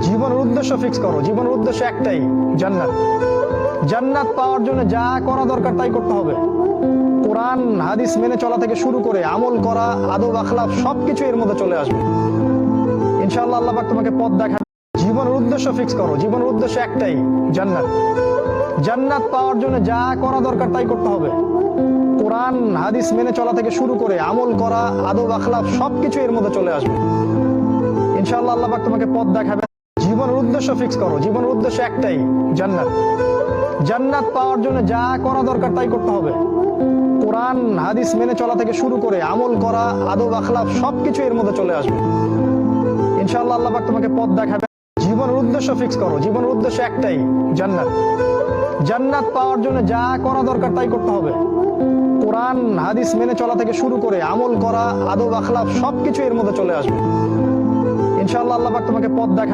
জীবনের উদ্দেশ্য ফিক্স করো। জীবনের উদ্দেশ্য একটাই, জান্নাত। জান্নাত পাওয়ার জন্য যা করা দরকার তাই করতে হবে। কোরআন হাদিস মেনে চলা থেকে শুরু করে আমল করা, আদব আখলাক সবকিছু এর মধ্যে চলে আসবে। ইনশাআল্লাহ আল্লাহ পাক তোমাকে পথ দেখাবে। জীবনের উদ্দেশ্য ফিক্স করো। জীবনের উদ্দেশ্য একটাই, জান্নাত। জান্নাত পাওয়ার জন্য যা করা দরকার তাই করতে হবে। কোরআন হাদিস মেনে চলা থেকে শুরু করে আমল করা, আদব আখলাক সবকিছু এর মধ্যে চলে আসবে। ইনশাআল্লাহ আল্লাহ পাক তোমাকে পথ দেখাবে। জীবনের উদ্দেশ্য ফিক্স করো। জীবনের উদ্দেশ্য একটাই, জান্নাত। জান্নাত পাওয়ার জন্য যা করা দরকার তাই করতে হবে। কোরআন হাদিস মেনে চলা থেকে শুরু করে আমল করা, আদব আখলাক সবকিছু এর মধ্যে চলে আসবে। ইনশাআল্লাহ আল্লাহ পাক তোমাকে পথ দেখাবে। জীবনের উদ্দেশ্য ফিক্স করো। জীবনের উদ্দেশ্য একটাই, জান্নাত। জান্নাত পাওয়ার জন্য যা করা দরকার তাই করতে হবে। কোরআন হাদিস মেনে চলা থেকে শুরু করে আমল করা, আদব আখলাক সবকিছু এর মধ্যে চলে আসবে। ইনশাআল্লাহ আল্লাহ পাক তোমাকে পথ দেখাবে।